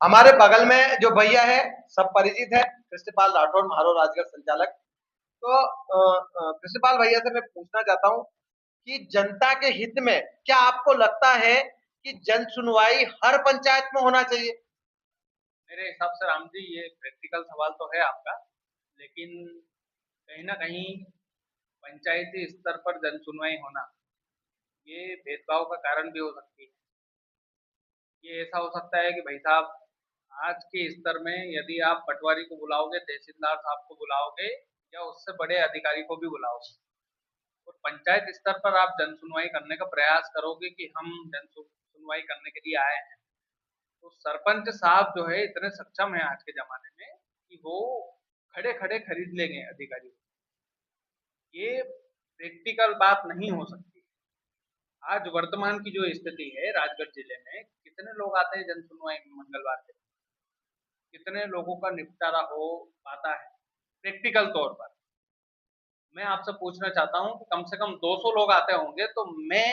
हमारे बगल में जो भैया है सब परिचित है, कृष्णपाल राठौर, म्हारो राजगढ़ संचालक। तो कृष्णपाल भैया से मैं पूछना चाहता हूँ कि जनता के हित में क्या आपको लगता है कि जन सुनवाई हर पंचायत में होना चाहिए? मेरे हिसाब से राम जी ये प्रैक्टिकल सवाल तो है आपका, लेकिन कहीं ना कहीं पंचायती स्तर पर जन सुनवाई होना ये भेदभाव का कारण भी हो सकती है। ये ऐसा हो सकता है कि भाई साहब, आज के स्तर में यदि आप पटवारी को बुलाओगे, तहसीलदार साहब को बुलाओगे या उससे बड़े अधिकारी को भी बुलाओगे और पंचायत स्तर पर आप जन सुनवाई करने का प्रयास करोगे कि हम सुनवाई करने के लिए आए हैं, तो सरपंच साहब जो है इतने सक्षम है आज के जमाने में कि वो खड़े खड़े खरीद लेंगे अधिकारी को। ये प्रैक्टिकल बात नहीं हो सकती। आज वर्तमान की जो स्थिति है राजगढ़ जिले में, कितने लोग आते हैं जन सुनवाई में मंगलवार के दिन? कितने लोगों का निपटारा हो पाता है प्रैक्टिकल तौर पर? मैं आपसे पूछना चाहता हूं कि कम से कम 200 लोग आते होंगे, तो मैं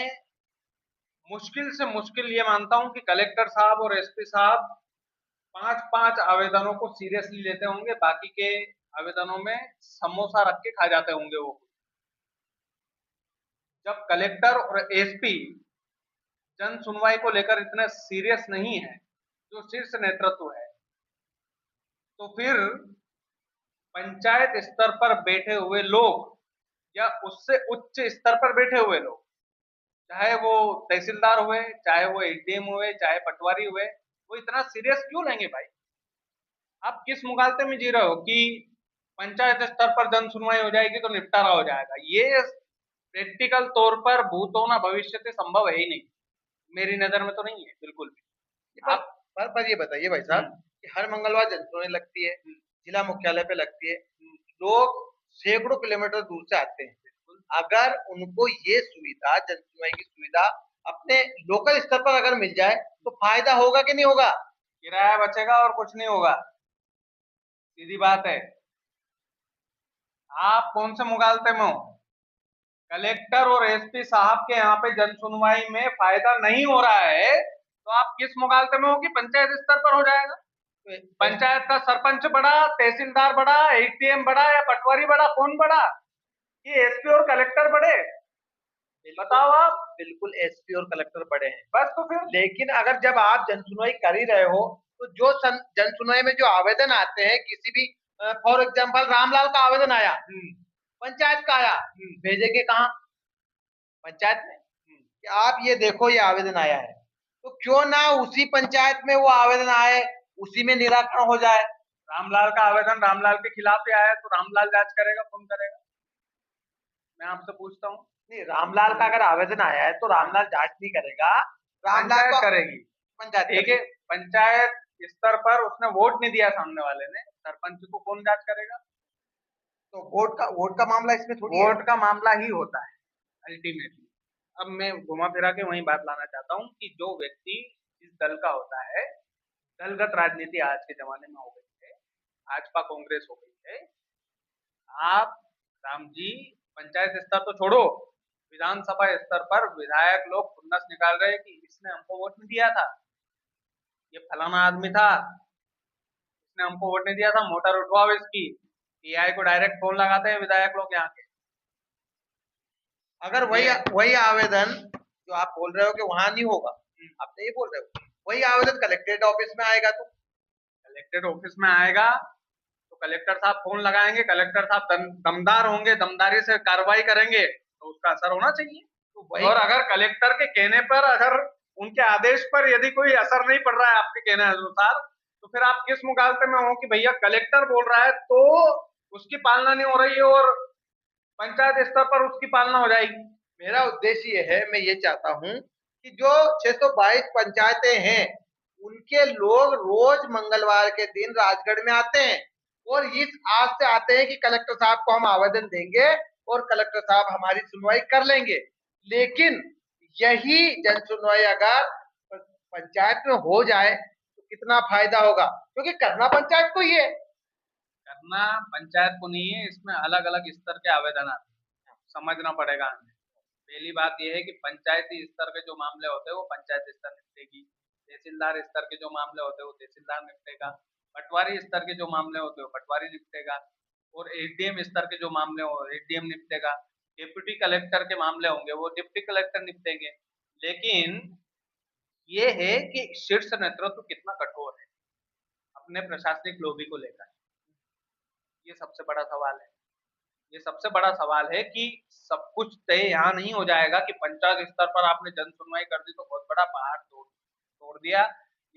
मुश्किल से मुश्किल ये मानता हूं कि कलेक्टर साहब और एसपी साहब पांच पांच आवेदनों को सीरियसली लेते होंगे, बाकी के आवेदनों में समोसा रख के खा जाते होंगे वो। जब कलेक्टर और एसपी जन सुनवाई को लेकर इतने सीरियस नहीं है, जो शीर्ष नेतृत्व है, तो फिर पंचायत स्तर पर बैठे हुए लोग या उससे उच्च स्तर पर बैठे हुए लोग, चाहे वो तहसीलदार हुए, चाहे वो एडीएम हुए, चाहे पटवारी हुए, वो इतना सीरियस क्यों लेंगे भाई? आप किस मुगालते में जी रहे हो कि पंचायत स्तर पर जन सुनवाई हो जाएगी तो निपटारा हो जाएगा? ये प्रैक्टिकल तौर पर भूत होना भविष्य से संभव है ही नहीं, मेरी नजर में तो नहीं है बिल्कुल भी। पर आप पर ये बताइए भाई साहब हम्म, कि हर मंगलवार जन सुनवाई लगती है, हम्म, जिला मुख्यालय पे लगती है, हम्म, लोग सैकड़ों किलोमीटर दूर से आते हैं। बिल्कुल। अगर उनको ये सुविधा, जन सुनवाई की सुविधा अपने लोकल स्तर पर अगर मिल जाए तो फायदा होगा कि नहीं होगा? किराया बचेगा और कुछ नहीं होगा, सीधी बात है। आप कौन से मुगालते में हो? कलेक्टर और एसपी साहब के यहाँ पे जन सुनवाई में फायदा नहीं हो रहा है, तो आप किस मुगालते में हो कि पंचायत स्तर पर हो जाएगा? तो पंचायत का सरपंच बड़ा, तहसीलदार बड़ा, एटीएम बड़ा या पटवारी बड़ा, कौन बड़ा? कि एसपी और कलेक्टर बड़े? बिल्कुल, बताओ आप। बिल्कुल एसपी और कलेक्टर बड़े हैं। बस तो फिर लेकिन अगर जब आप जन सुनवाई कर ही रहे हो तो जो जन सुनवाई में जो आवेदन आते हैं किसी भी, फॉर एग्जांपल रामलाल का आवेदन आया, पंचायत का आया, भेजेंगे कहाँ? पंचायत में। कि आप ये देखो ये आवेदन आया है, तो क्यों ना उसी पंचायत में वो आवेदन आए, उसी में निराकरण हो जाए। रामलाल का आवेदन रामलाल के खिलाफ ही आया है, तो रामलाल जांच करेगा, कौन करेगा? मैं आपसे पूछता हूँ। नहीं, रामलाल का अगर आवेदन आया है तो हाँ, रामलाल जांच नहीं करेगा, रामलाल पंचायत को करेगी। पंचायत ठीक है, करेगी। पंचायत स्तर पर उसने वोट नहीं दिया सामने वाले ने, सरपंच को कौन जांच करेगा? तो वोट का मामला इसमें थोड़ी है। वोट का मामला ही होता है अल्टीमेटली। अब मैं घुमा फिरा के वही बात लाना चाहता हूँ कि जो व्यक्ति इस दल का होता है, दलगत राजनीति आज के जमाने में हो गई है, भाजपा कांग्रेस हो गई है। आप राम जी, पंचायत स्तर तो छोड़ो, विधानसभा स्तर पर विधायक लोग खुन्नस निकाल रहे हैं कि इसने हमको वोट नहीं दिया था, ये फलाना आदमी था, इसने हमको वोट नहीं दिया था, मोटर उठवाओ इसकी। टीआई को डायरेक्ट फोन लगाते हैं विधायक लोग यहाँ के। अगर वही ये वही आवेदन जो आप बोल रहे हो कि वहां नहीं होगा, आप तो ये बोल रहे हो वही आवेदन कलेक्ट्रेट ऑफिस में आएगा तो कलेक्टेड ऑफिस में आएगा, तो कलेक्टर साहब फोन लगाएंगे, कलेक्टर साहब दमदार होंगे, दमदारी से कार्रवाई करेंगे, तो उसका असर होना चाहिए। वही। और अगर कलेक्टर के कहने पर, अगर उनके आदेश पर यदि कोई असर नहीं पड़ रहा है आपके कहने अनुसार, तो फिर आप किस मुगालते में हो कि भैया कलेक्टर बोल रहा है तो उसकी पालना नहीं हो रही है और पंचायत स्तर पर उसकी पालना हो जाएगी? मेरा उद्देश्य ये है, मैं ये चाहता हूँ कि जो 622 पंचायतें हैं उनके लोग रोज मंगलवार के दिन राजगढ़ में आते हैं और इस आस से आते हैं कि कलेक्टर साहब को हम आवेदन देंगे और कलेक्टर साहब हमारी सुनवाई कर लेंगे। लेकिन यही जन सुनवाई अगर पंचायत में हो जाए तो कितना फायदा होगा, क्योंकि करना पंचायत को ही है। करना पंचायत को नहीं है, इसमें अलग अलग स्तर के आवेदन आते हैं, समझना पड़ेगा हमें। पहली बात यह है कि पंचायती स्तर के जो मामले होते हैं वो पंचायत स्तर निपटेगी। तहसीलदार स्तर के जो मामले होते हैं वो तहसीलदार निपटेगा, पटवारी स्तर के जो मामले होते हैं वो पटवारी निपटेगा, और एसडीएम स्तर के जो मामले हो एसडीएम निपटेगा, डिप्टी कलेक्टर के मामले होंगे वो डिप्टी कलेक्टर निपटेंगे। लेकिन ये है कि शीर्ष नेतृत्व कितना कठोर है अपने प्रशासनिक लोभी को लेकर, ये सबसे बड़ा सवाल है। ये सबसे बड़ा सवाल है कि सब कुछ तय यहाँ नहीं हो जाएगा कि पंचायत स्तर पर आपने जन सुनवाई कर दी तो बहुत बड़ा पहाड़ तोड़ तोड़ दिया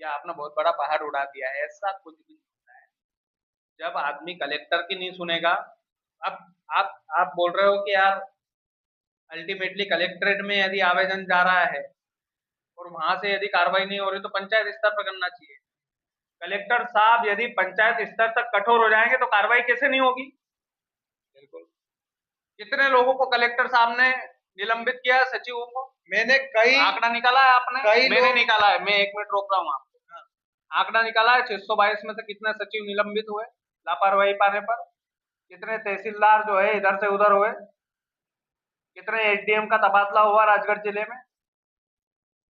या आपने बहुत बड़ा पहाड़ उड़ा दिया, ऐसा कुछ भी नहीं होता है। जब आदमी कलेक्टर की नहीं सुनेगा, अब आप बोल रहे हो कि यार अल्टीमेटली कलेक्ट्रेट में यदि आवेदन जा रहा है और वहां से यदि कार्रवाई नहीं हो रही तो पंचायत स्तर पर करना चाहिए। कलेक्टर साहब यदि पंचायत स्तर तक कठोर हो जाएंगे तो कार्रवाई कैसे नहीं होगी? बिल्कुल। कितने लोगों को कलेक्टर साहब ने निलंबित किया है, सचिवों को? मैंने कई आंकड़ा निकाला है आपने? कई मैंने निकाला है, मैं 1 मिनट रोक रहा हूँ आपको। आंकड़ा निकाला है 622 में से कितने सचिव निलंबित हुए लापरवाही पाने पर? कितने तहसीलदार जो है इधर से उधर हुए? कितने एसडीएम का तबादला हुआ राजगढ़ जिले में?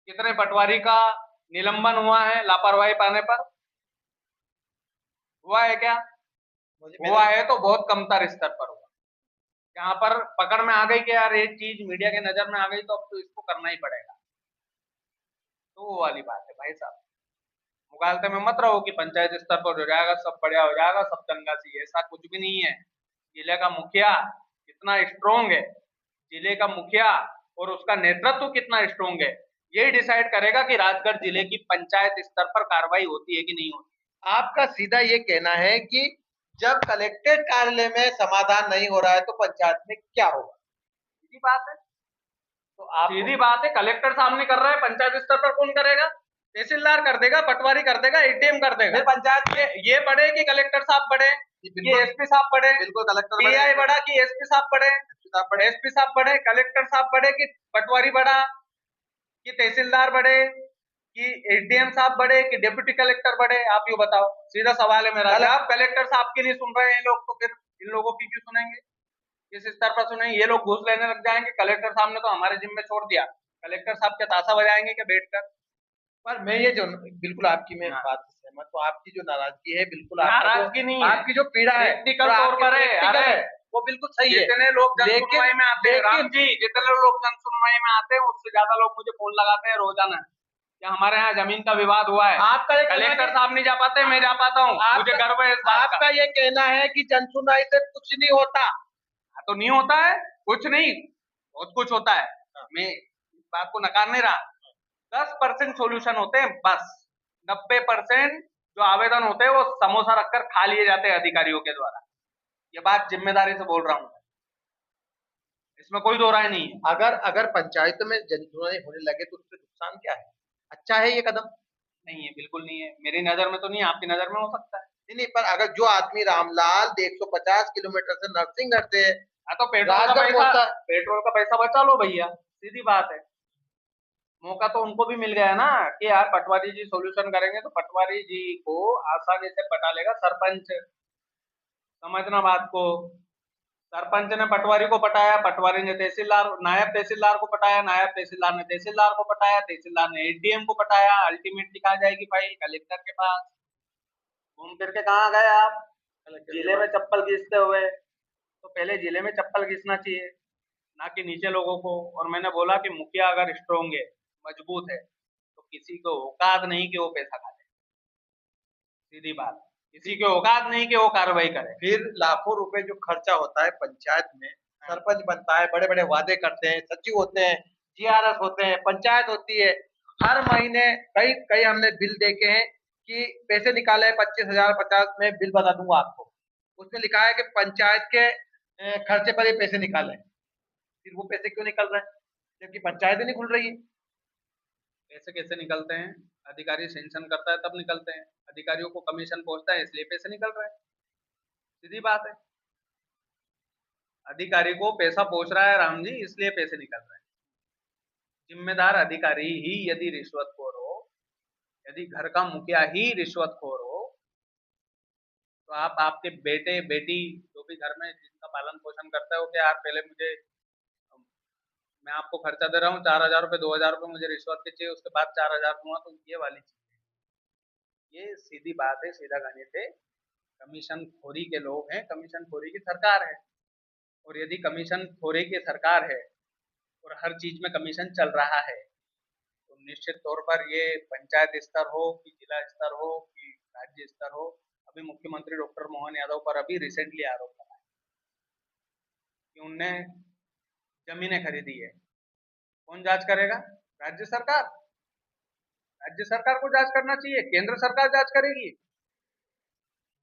कितने पटवारी का निलंबन हुआ है लापरवाही पाने पर? हुआ है क्या? हुआ है तो बहुत कमतर स्तर पर हुआ। यहाँ पर पकड़ में आ गई कि यार ये चीज मीडिया के नजर में आ गई तो अब तो इसको करना ही पड़ेगा, तो वो वाली बात है भाई साहब। मुगालते में मत रहो कि पंचायत स्तर पर हो जाएगा सब बढ़िया हो जाएगा सब चंगा सी, ऐसा कुछ भी नहीं है। जिले का मुखिया कितना स्ट्रोंग है, जिले का मुखिया और उसका नेतृत्व कितना स्ट्रोंग है, यही डिसाइड करेगा कि राजगढ़ जिले की पंचायत स्तर पर कार्रवाई होती है कि नहीं होती। आपका सीधा ये कहना है कि जब कलेक्टेड कार्यालय में समाधान नहीं हो रहा है तो पंचायत में क्या होगा? सीधी बात है, तो आप सीधी बात है। कलेक्टर सामने कर रहा है, पंचायत स्तर पर कौन करेगा? तहसीलदार कर देगा, पटवारी कर देगा, एटीएम कर देगा। पंचायत में ये बड़े कि कलेक्टर साहब बड़े, कि एसपी साहब बड़े, बिल्कुल कलेक्टर पीआई बड़ा कि एसपी साहब बड़े, एसपी साहब बड़े, कलेक्टर साहब बड़े कि पटवारी बड़ा, कि तहसीलदार बड़े, कि एसडीएम साहब बड़े, कि डिप्टी कलेक्टर बड़े? आप ये बताओ, सीधा सवाल है मेरा। जब कलेक्टर साहब की नहीं सुन रहे हैं लोग तो फिर इन लोगों की क्यों सुनेंगे? किस स्तर पर सुनेंगे? ये लोग घूस लेने लग जाएंगे, कलेक्टर साहब ने तो हमारे जिम्मे छोड़ दिया, कलेक्टर साहब क्या ताशा बजाएंगे क्या बैठकर? पर मैं ये जो बिल्कुल आपकी मैं बात से सहमत हूँ, आपकी जो नाराजगी है बिल्कुल नाराजगी नहीं है, आपकी जो पीड़ा है प्रैक्टिकल तौर पर है। अरे वो बिल्कुल सही है। जितने लोग जन सुनवाई में आते हैं राम जी, जितने लोग जन सुनवाई में आते हैं उससे ज्यादा लोग मुझे फोन लगाते हैं रोजाना कि हमारे यहाँ जमीन का विवाद हुआ है। आपका कलेक्टर साहब नहीं जा पाते, मैं जा पाता हूँ, मुझे गर्व है इस बात का। आपका ये कहना है कि जन सुनवाई से कुछ नहीं होता? तो नहीं होता है, कुछ नहीं, बहुत कुछ होता है, मैं इस बात को नकार नहीं रहा। 10% सोल्यूशन होते हैं बस, 90% जो आवेदन होते हैं वो समोसा रखकर खा लिए जाते हैं अधिकारियों के द्वारा। ये बात जिम्मेदारी से बोल रहा हूँ, इसमें कोई दो राय नहीं है। अगर अगर पंचायत में जन सुनवाई होने लगे तो उससे नुकसान क्या है? अच्छा है ये कदम? नहीं है, बिल्कुल नहीं है, मेरी नजर में तो नहीं, आपकी नजर में हो सकता है। नहीं, पर अगर जो आदमी रामलाल 150 किलोमीटर से नरसिंहगढ़ से तो पेट्रोल का पैसा बचा लो भैया, सीधी बात है। मौका तो उनको भी मिल गया ना कि यार पटवारी जी सॉल्यूशन करेंगे, तो पटवारी जी को आसानी से पटा लेगा सरपंच। समझना बात को, सरपंच ने पटवारी को पटाया, पटवारी ने तहसीलदार नायब तहसीलदार को पटाया, नायब तहसीलदार ने तहसीलदार को पटाया, तहसीलदार ने एसडीएम को पटाया, अल्टीमेटली कहा जाएगी फाइल कलेक्टर के पास। घूम फिर के कहाँ गए आप? जिले में चप्पल घिसते हुए। तो पहले जिले में चप्पल घिसना चाहिए, ना कि नीचे लोगों को। और मैंने बोला कि मुखिया अगर स्ट्रोंग है, मजबूत है, तो किसी को औकात नहीं कि वो पैसा खा ले, सीधी बात। किसी के औकात नहीं कि वो कार्रवाई करे। फिर लाखों रुपए जो खर्चा होता है पंचायत में, सरपंच बनता है, बड़े बड़े वादे करते हैं, सचिव होते हैं, जीआरएस होते हैं, पंचायत होती है, हर महीने कई कई हमने बिल देखे हैं कि पैसे निकाले 25,000 50 में बिल बता दूंगा आपको, उसमें लिखा है कि पंचायत के खर्चे पर ये पैसे निकाले। फिर वो पैसे क्यों निकल रहे हैं जबकि पंचायत ही नहीं खुल रही है? पैसे कैसे निकलते हैं? अधिकारी सेंक्शन करता है तब निकलते हैं, अधिकारियों को कमीशन पहुंचता है इसलिए पैसे निकल रहे हैं, सीधी बात है। अधिकारी को पैसा पहुंच रहा है राम जी, इसलिए पैसे निकल रहे हैं। जिम्मेदार अधिकारी ही यदि रिश्वतखोर हो, यदि घर का मुखिया ही रिश्वतखोर हो, तो आप आपके बेटे बेटी जो भी घर में जिसका पालन पोषण करता है वो क्या यार पहले मुझे मैं आपको खर्चा दे रहा हूँ 4,000 रुपये, 2,000 रुपये मुझे रिश्वत के चाहिए, उसके बाद 4,000 दूंगा, तो ये वाली चीज, ये सीधी बात है, सीधा गणित है। कमीशन खोरी के लोग हैं, कमीशन खोरी की सरकार है। और यदि कमीशन खोरी की सरकार है और हर चीज में कमीशन चल रहा है, तो निश्चित तौर पर ये पंचायत स्तर हो कि जिला स्तर हो कि राज्य स्तर हो, अभी मुख्यमंत्री डॉक्टर मोहन यादव पर अभी रिसेंटली आरोप लगा है कि उनने जमीनें खरीदी है। कौन जांच करेगा? राज्य सरकार। राज्य सरकार को जांच करना चाहिए, केंद्र सरकार जांच करेगी।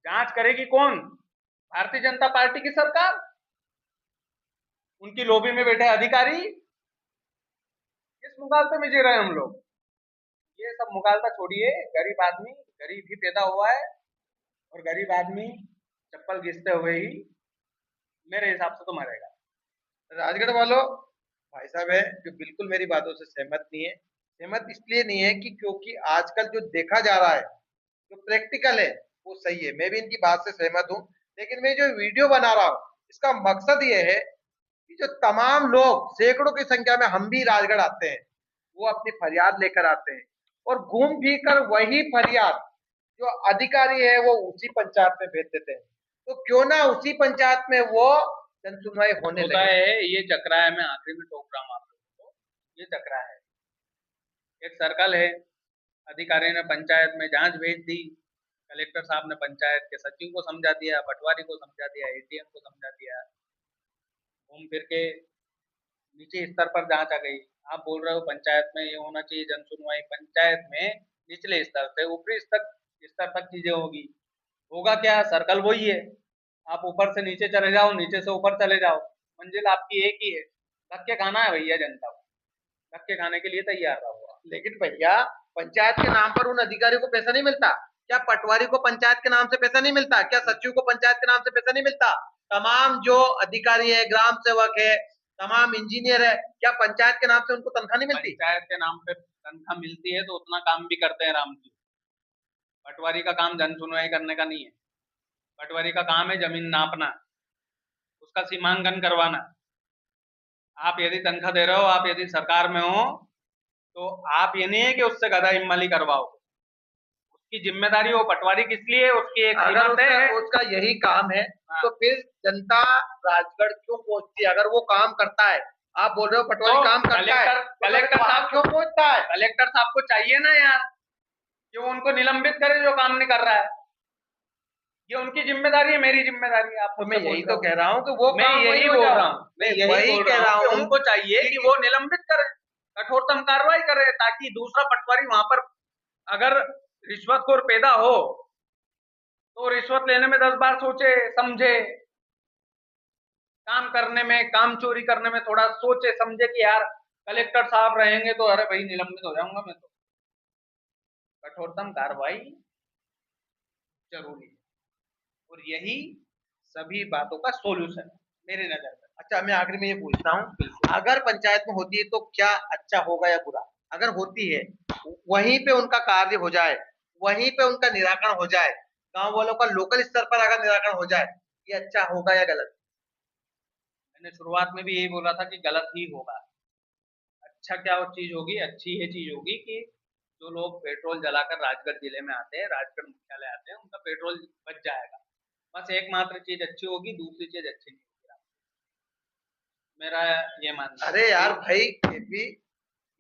जांच करेगी कौन? भारतीय जनता पार्टी की सरकार, उनकी लॉबी में बैठे अधिकारी। किस मुगालते में जी रहे हैं हम लोग? ये सब मुगालता छोड़िए। गरीब आदमी, गरीब ही पैदा हुआ है, और गरीब आदमी चप्पल घिसते हुए ही मेरे हिसाब से तो मरेगा। राजगढ़ वालों, भाई साहब है जो बिल्कुल मेरी बातों से सहमत नहीं है। सहमत इसलिए नहीं है कि क्योंकि आजकल जो देखा जा रहा है, जो प्रैक्टिकल है, वो सही है, मैं भी इनकी बात से सहमत हूँ। लेकिन मैं जो वीडियो बना रहा हूँ, इसका मकसद ये है कि जो तमाम लोग, सैकड़ों की संख्या में हम भी राजगढ़ आते हैं, वो अपनी फरियाद लेकर आते हैं, और घूम फिर कर वही फरियाद जो अधिकारी है वो उसी पंचायत में भेज देते हैं। तो क्यों ना उसी पंचायत में वो जन सुनवाई होने होता लगे। है ये चक्रा है, मैं आखिरी में टोक रहा हूँ आप लोगों को। ये चक्रा है, एक सर्कल है, अधिकारी ने पंचायत में जांच भेज दी, कलेक्टर साहब ने पंचायत के सचिव को समझा दिया, पटवारी को समझा दिया, एडीएम को समझा दिया, घूम फिर के नीचे स्तर पर जांच आ गई। आप बोल रहे हो पंचायत में ये होना चाहिए जन सुनवाई, पंचायत में निचले स्तर से ऊपरी स्तर तक चीजें होगी। होगा क्या? सर्कल वही है। आप ऊपर से नीचे चले जाओ, नीचे से ऊपर चले जाओ, मंजिल आपकी एक ही है। धक्के खाना है भैया जनता को, धक्के खाने के लिए तैयार रहो। लेकिन भैया, पंचायत के नाम पर उन अधिकारियों को पैसा नहीं मिलता क्या? पटवारी को पंचायत के नाम से पैसा नहीं मिलता क्या? सचिव को पंचायत के नाम से पैसा नहीं मिलता? तमाम जो अधिकारी है, ग्राम सेवक है, तमाम इंजीनियर है, क्या पंचायत के नाम से उनको तनख्वाह नहीं मिलती? पंचायत के नाम पे तनख्वाह मिलती है तो उतना काम भी करते हैं राम जी। पटवारी का काम जन सुनवाई करने का नहीं है। पटवारी का काम है जमीन नापना, उसका सीमांकन करवाना। आप यदि तनख्वाह दे रहे हो, आप यदि सरकार में हो, तो आप ये नहीं है कि उससे गधा इम्मली करवाओ। उसकी जिम्मेदारी हो। पटवारी किस लिए? उसकी एक अगर कीमत है। उसका यही काम है, हाँ, तो फिर जनता राजगढ़ क्यों पहुंचती है? अगर वो काम करता है, आप बोल रहे हो पटवारी तो काम करता है, कलेक्टर वहां साहब क्यों पहुंचता है? कलेक्टर साहब को चाहिए ना यार कि वो उनको निलंबित करे जो काम नहीं कर रहा है। ये उनकी जिम्मेदारी है, मेरी जिम्मेदारी है। आप तो मैं मुझसे यही पूछ तो रहे कह हो। रहा हूँ कि वो मैं काम वही यही हो बोल जाए। रहा हूँ, मैं मैं यही वही बोल कह रहा रहा हूँ कि हूँ उनको चाहिए कि वो निलंबित करे, कठोरतम कार्रवाई करे, ताकि दूसरा पटवारी वहां पर अगर रिश्वतखोर पैदा हो तो रिश्वत लेने में 10 बार सोचे समझे, काम करने में, काम चोरी करने में थोड़ा सोचे समझे कि यार कलेक्टर साहब रहेंगे तो अरे भाई निलंबित हो जाऊंगा मैं तो। कठोरतम कार्रवाई जरूरी है, और यही सभी बातों का सोल्यूशन है मेरी नजर में। अच्छा, मैं आखिर में ये पूछता हूँ, अगर पंचायत में होती है तो क्या अच्छा होगा या बुरा? अगर होती है, वहीं पे उनका कार्य हो जाए, वहीं पे उनका निराकरण हो जाए, गांव वालों का लोकल स्तर पर अगर निराकरण हो जाए, ये अच्छा होगा या गलत? मैंने शुरुआत में भी यही बोला था कि गलत ही होगा। अच्छा क्या वो चीज होगी? अच्छी ये चीज होगी कि जो लोग पेट्रोल जलाकर राजगढ़ जिले में आते हैं, राजगढ़ मुख्यालय आते हैं, उनका पेट्रोल बच जाएगा। बस एकमात्र चीज अच्छी होगी, दूसरी चीज अच्छी नहीं होगी। मेरा ये मानना अरे है यार कि भाई, ये भी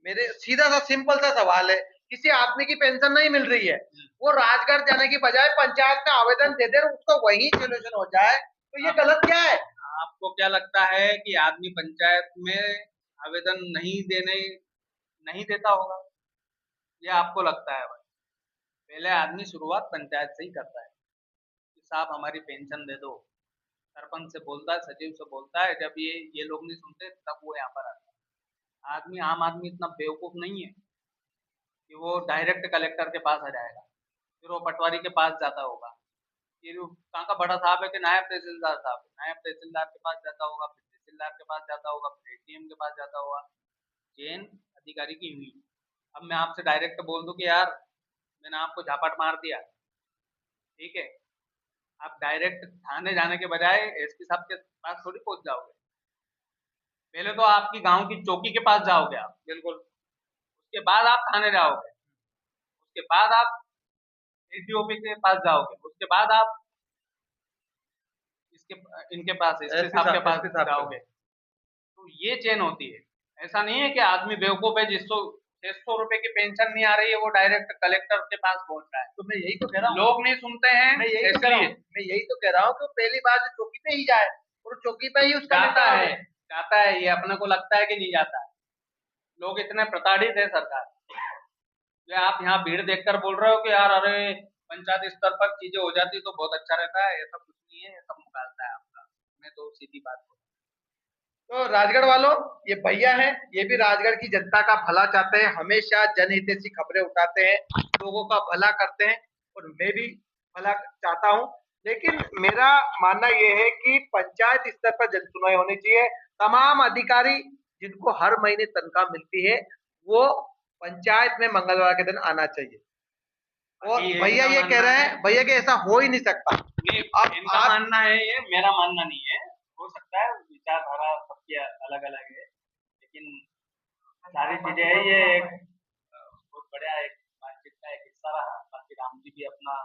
मेरे सीधा सा सिंपल सा सवाल है। किसी आदमी की पेंशन नहीं मिल रही है, वो राजगढ़ जाने की बजाय पंचायत में आवेदन दे दे, उसको वही सोल्यूशन हो जाए, तो ये आप, गलत क्या है? आपको क्या लगता है कि आदमी पंचायत में आवेदन नहीं देता होगा? ये आपको लगता है भाई? पहले आदमी शुरुआत पंचायत से ही करता है कि साहब हमारी पेंशन दे दो। सरपंच से बोलता है, सचिव से बोलता है, जब ये लोग नहीं सुनते तब वो यहाँ पर आता है। आम आदमी इतना बेवकूफ नहीं है कि वो डायरेक्ट कलेक्टर के पास आ जाएगा, फिर वो पटवारी के पास जाता होगा, फिर कहाँ का बड़ा साहब है कि नायब तहसीलदार साहब है, नायब तहसीलदार के पास जाता होगा, फिर तहसीलदार के पास जाता होगा, फिर एडीएम के पास जाता होगा। चेन अधिकारी की हुई। अब मैं आपसे डायरेक्ट बोल दूं कि यार मैंने आपको झापट मार दिया, ठीक है, आप डायरेक्ट थाने जाने के बजाय एसपी साहब के पास थोड़ी पहुंच जाओगे। पहले तो आपकी गांव की चौकी के पास जाओगे आप, बिल्कुल। उसके बाद आप थाने जाओगे, उसके बाद आप एसडीओपी के पास जाओगे, उसके बाद आप इसके इनके पास एसपी साहब के पास जाओगे। तो ये चेन होती है। ऐसा नहीं है कि आदमी बेवकूफ है जिसको 600 रुपए की पेंशन नहीं आ रही है वो डायरेक्ट कलेक्टर के पास पहुंच रहा है। तो मैं यही तो कह रहा हूँ, लोग नहीं सुनते हैं, मैं यही तो कह रहा हूँ कि पहली बार जो चौकी पे ही जाए और चौकी पे ही उसका जाता है, ये अपने को लगता है कि नहीं जाता है। लोग इतने प्रताड़ित है सरकार, जो आप यहाँ भीड़ देखकर बोल रहे हो कि यार अरे पंचायत स्तर पर चीजें हो जाती तो बहुत अच्छा रहता है, ऐसा कुछ नहीं है, सब मुकालता है आपका। मैं तो सीधी बात बोल। तो राजगढ़ वालों, ये भैया हैं, ये भी राजगढ़ की जनता का भला चाहते हैं, हमेशा जनहितैषी खबरें उठाते हैं, लोगों का भला करते हैं और मैं भी भला चाहता हूं। लेकिन मेरा मानना यह है कि पंचायत स्तर पर जनसुनवाई होनी चाहिए। तमाम अधिकारी जिनको हर महीने तनख्वाह मिलती है वो पंचायत में मंगलवार के दिन आना चाहिए। और भैया ये कह रहे हैं भैया कि ऐसा हो ही नहीं सकता। अब इनका मानना है, ये मेरा मानना नहीं है। हो सकता है विचारधारा सबकी अलग अलग है, लेकिन सारी चीजें है ये एक बहुत बड़ा एक बातचीत का एक हिस्सा रहा। बाकी राम जी भी अपना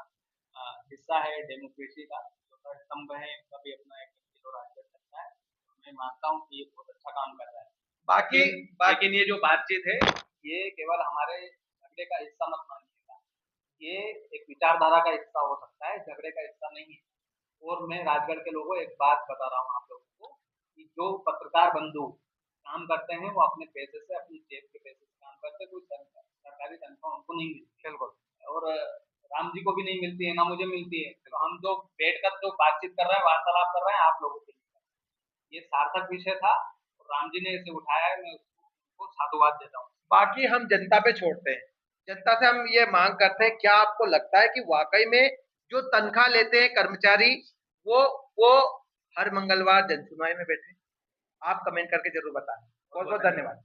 हिस्सा है डेमोक्रेसी का, चौथा स्तंभ है, उनका भी अपना एक किलो राज्य करता है। मैं मानता हूँ कि ये बहुत अच्छा काम कर रहा है। लेकिन ये जो बातचीत है ये केवल हमारे झगड़े का हिस्सा मत मानिएगा, ये एक विचारधारा का हिस्सा हो सकता है, झगड़े का हिस्सा नहीं है। और मैं राजगढ़ के लोगों एक बात बता रहा हूँ आप लोगों को कि जो पत्रकार बंधु काम करते हैं वो अपने पैसे से, अपनी जेब के पैसे से काम करते हैं, कोई सरकारी तनख्वाह उनको नहीं मिलती। बिल्कुल। और राम जी को भी नहीं मिलती है, ना मुझे मिलती है। तो हम जो बैठकर जो बातचीत कर रहे हैं, वार्तालाप कर रहे हैं, आप लोगों के लिए ये सार्थक विषय था और राम जी ने इसे उठाया है, मैं उसको साधुवाद देता हूँ। बाकी हम जनता पे छोड़ते हैं, जनता से हम ये मांग करते हैं, क्या आपको लगता है कि वाकई में जो तनख्वाह लेते हैं कर्मचारी वो वो हर मंगलवार जनसुनवाई में बैठे? आप कमेंट करके जरूर बताएं। बहुत बहुत धन्यवाद।